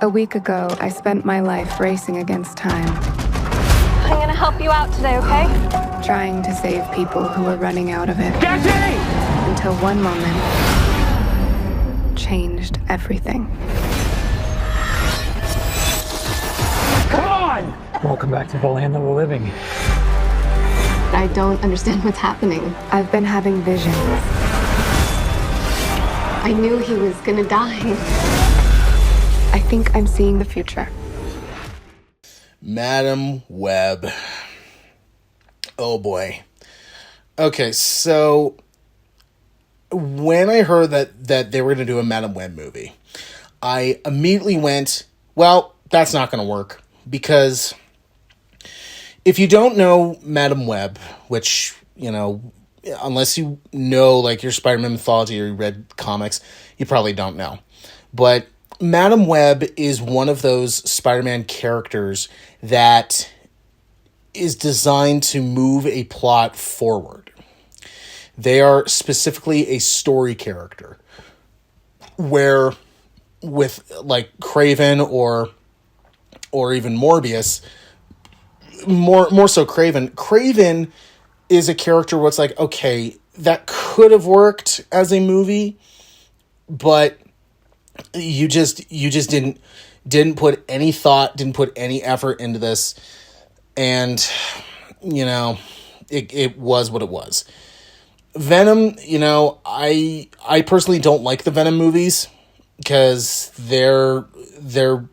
A week ago, I spent my life racing against time, I'm gonna help you out today, okay? trying to save people who were running out of it. Jackie! Until one moment changed everything. Come on! Welcome back to the land of the living. I don't understand what's happening. I've been having visions. I knew he was gonna die. I think I'm seeing the future. Madam Web. Oh boy. Okay, so when I heard that they were going to do a Madam Web movie, I immediately went, well, that's not going to work, because if you don't know Madam Web, which, you know, unless you know, like, your Spider-Man mythology or you read comics, you probably don't know. But Madam Web is one of those Spider-Man characters that is designed to move a plot forward. They are specifically a story character, where with, like, Craven or even Morbius, more so Craven is a character where it's like, okay, that could have worked as a movie, but you just didn't put any thought, didn't put any effort into this, and, you know, it was what it was. Venom, you know, I personally don't like the Venom movies, because they're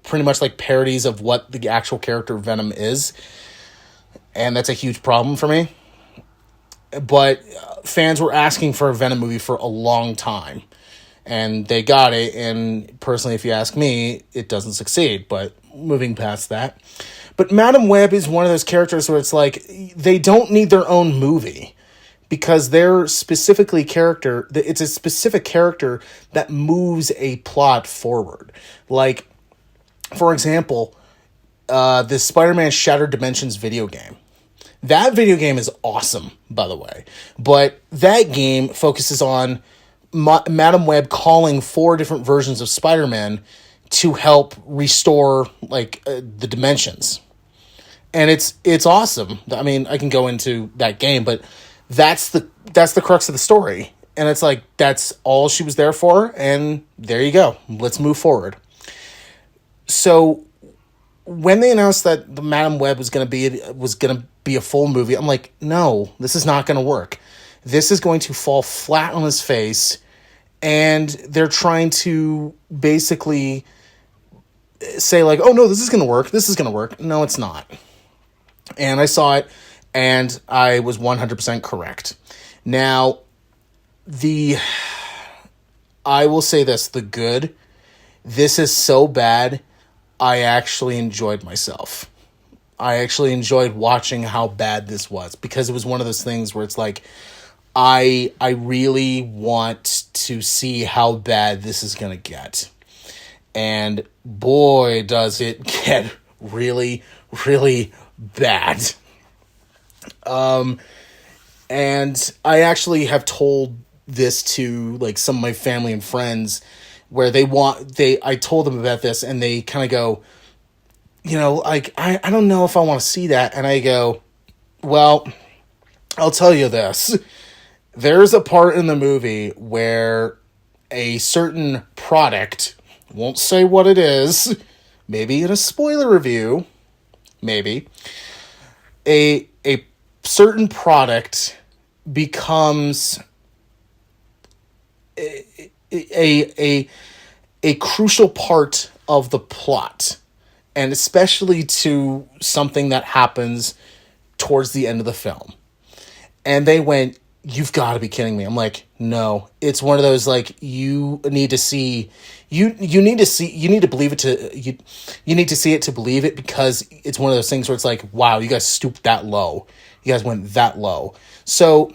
pretty much like parodies of what the actual character Venom is, and that's a huge problem for me. But fans were asking for a Venom movie for a long time, and they got it, and personally, if you ask me, it doesn't succeed, but moving past that. But Madam Web is one of those characters where it's like, they don't need their own movie, because they're specifically it's a specific character that moves a plot forward. Like, for example, the Spider-Man Shattered Dimensions video game. That video game is awesome, by the way. But that game focuses on Madam Web calling 4 different versions of Spider-Man to help restore, like, the dimensions. And it's awesome. I mean, I can go into that game, but that's the crux of the story. And it's like, that's all she was there for, and there you go. Let's move forward. So when they announced that the Madam Web was gonna be a full movie, I'm like, no, this is not gonna work. This is going to fall flat on his face, and they're trying to basically say, like, oh no, this is gonna work. No, it's not. And I saw it, and I was 100% correct. Now, I will say this, this is so bad, I actually enjoyed myself. I actually enjoyed watching how bad this was, because it was one of those things where it's like, I really want to see how bad this is going to get. And boy, does it get really, really bad. And I actually have told this to, like, some of my family and friends, where I told them about this, and they kind of go, you know, like, I don't know if I want to see that. And I go, well, I'll tell you this. There's a part in the movie where a certain product, won't say what it is, maybe in a spoiler review, maybe, a certain product becomes a crucial part of the plot, and especially to something that happens towards the end of the film. And they went, you've got to be kidding me. I'm like, no, it's one of those, like, you need to see it to believe it, because it's one of those things where it's like, wow, you guys stooped that low. You guys went that low. So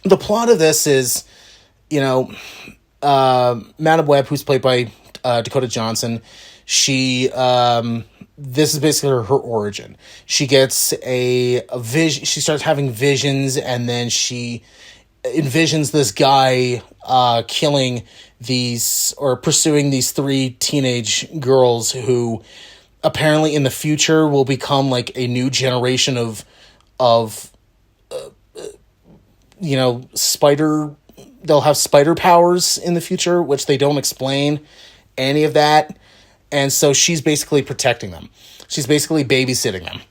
the plot of this is, you know, Madam Web, who's played by Dakota Johnson, she this is basically her origin. She gets a vision. She starts having visions, and then she envisions this guy killing these or pursuing these 3 teenage girls who apparently in the future will become like a new generation of spider. They'll have spider powers in the future, which they don't explain any of that. And so she's basically protecting them. She's basically babysitting them.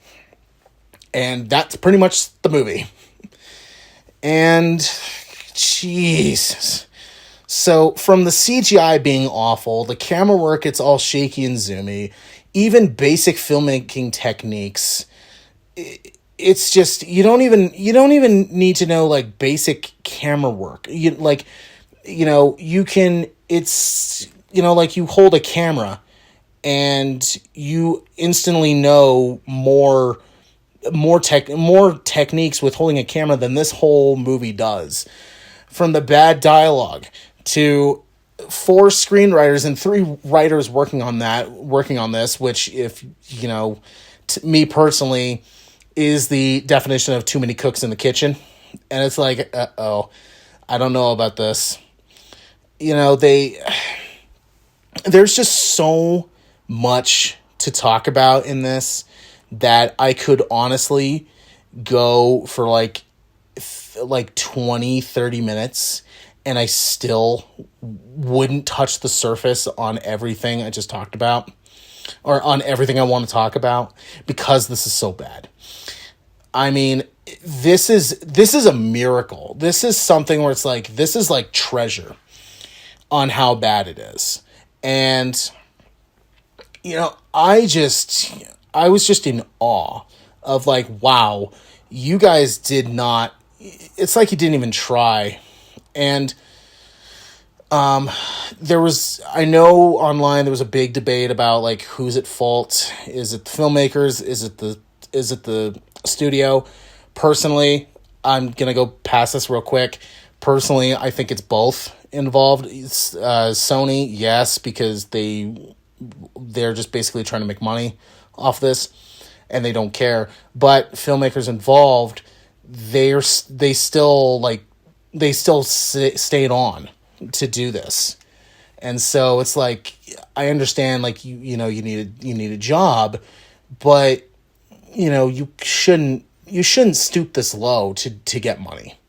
And that's pretty much the movie. And Jesus. So from the CGI being awful, the camera work, it's all shaky and zoomy, even basic filmmaking techniques, it's just you don't even need to know like basic camera work. You can it's like you hold a camera and you instantly know more techniques with holding a camera than this whole movie does. From the bad dialogue to 4 screenwriters and 3 writers working on this, which if to me personally is the definition of too many cooks in the kitchen. And it's like, I don't know about this. There's just so much to talk about in this that I could honestly go for like 20, 30 minutes and I still wouldn't touch the surface on everything I just talked about or on everything I want to talk about because this is so bad. I mean, this is a miracle. This is something where it's like, this is like treasure on how bad it is. And, I was just in awe of like, wow, you guys did not, it's like you didn't even try. And I know online there was a big debate about like who's at fault. Is it the filmmakers? Is it the studio? Personally, I'm gonna go past this real quick. Personally, I think it's both involved. Sony, yes, because they're just basically trying to make money off this, and they don't care. But filmmakers involved, they still stayed on to do this, and so it's like I understand, like you need a job, but you shouldn't stoop this low to get money.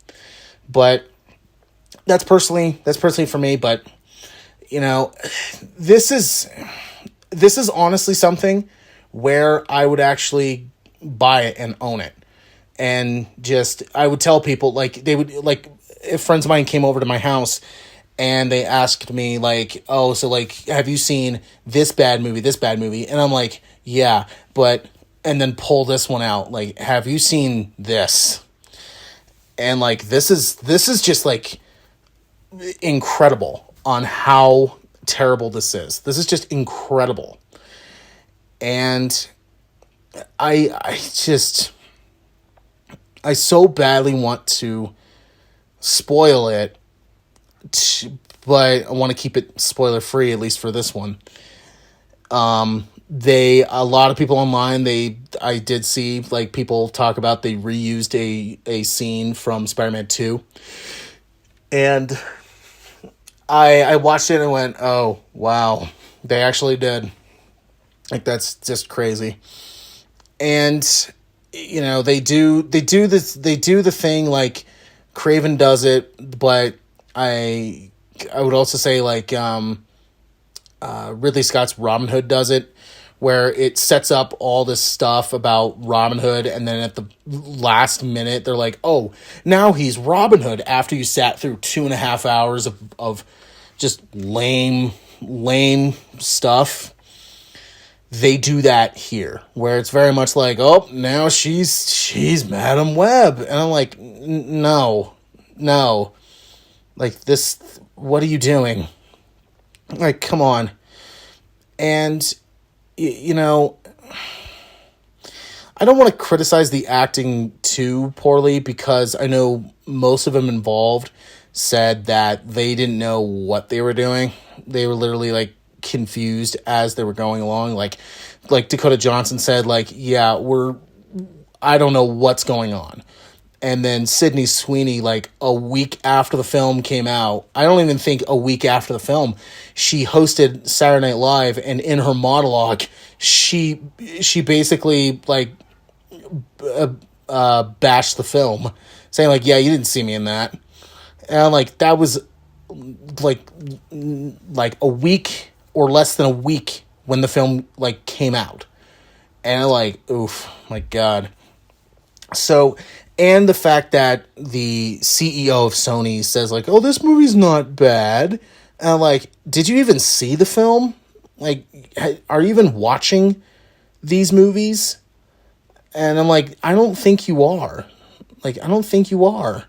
But that's personally for me. But this is honestly something where I would actually buy it and own it. And just, I would tell people, like, they would, like, if friends of mine came over to my house and they asked me, like, oh, so, like, have you seen this bad movie? And I'm like, yeah, but, and then pull this one out. Like, have you seen this? And, like, this is just, like, incredible on how terrible this is. This is just incredible. And I so badly want to spoil it, but I want to keep it spoiler free, at least for this one. A lot of people online, I did see like people talk about they reused a scene from Spider-Man 2. And I watched it and went, oh, wow, they actually did. Like, that's just crazy. And they do the thing like Craven does it, but I would also say like Ridley Scott's Robin Hood does it, where it sets up all this stuff about Robin Hood, and then at the last minute they're like, oh, now he's Robin Hood, after you sat through 2.5 hours of just lame stuff. They do that here, where it's very much like, oh, now she's Madam Web. And I'm like, no. Like, this, what are you doing? Like, come on. And, I don't want to criticize the acting too poorly, because I know most of them involved said that they didn't know what they were doing. They were literally, like, confused as they were going along. Like Dakota Johnson said, like, yeah, I don't know what's going on. And then Sydney Sweeney, like a week after the film came out, I don't even think a week after the film, she hosted Saturday Night Live, and in her monologue, she basically like bashed the film, saying like, yeah, you didn't see me in that. And I'm like, that was like a week or less than a week when the film like came out. And I'm like, oof, my God. So, and the fact that the CEO of Sony says like, oh, this movie's not bad. And I'm like, did you even see the film? Like, are you even watching these movies? And I'm like, I don't think you are. Like, I don't think you are.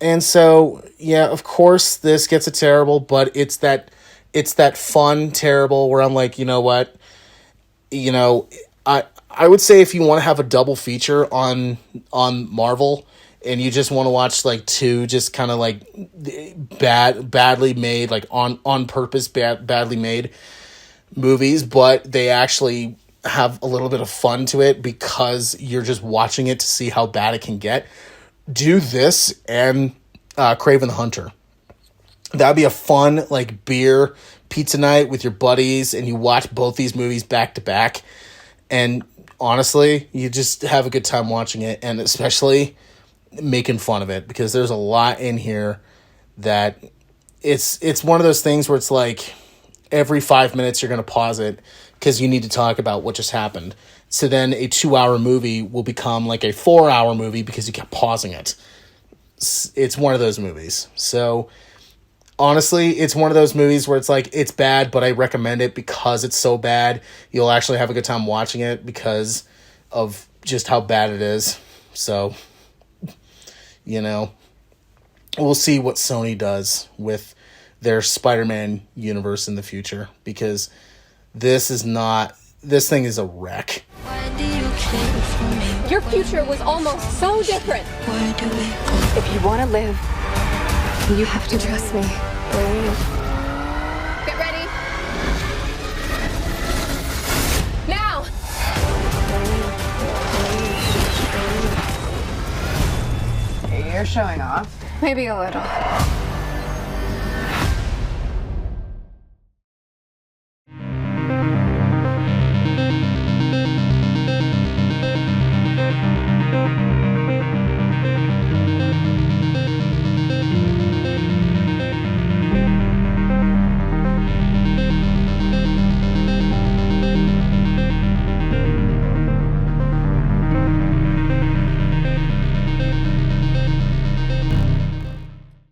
And so, yeah, of course, this gets a terrible, but it's that fun terrible where I'm like, you know what? You know, I would say if you want to have a double feature on Marvel and you just want to watch like two just kind of like badly made, like on purpose badly made movies, but they actually have a little bit of fun to it because you're just watching it to see how bad it can get, do this and Kraven the Hunter. That'd be a fun like beer pizza night with your buddies, and you watch both these movies back to back, and honestly, you just have a good time watching it, and especially making fun of it, because there's a lot in here that it's one of those things where it's like every 5 minutes you're going to pause it because you need to talk about what just happened. So then a 2-hour movie will become like a 4-hour movie because you kept pausing it. It's one of those movies. So honestly, it's one of those movies where it's like, it's bad, but I recommend it because it's so bad. You'll actually have a good time watching it because of just how bad it is. So, you know, we'll see what Sony does with their Spider-Man universe in the future, because this thing is a wreck. Your future was almost so different. If you want to live, you have to trust me. Get ready. Now. You're showing off. Maybe a little.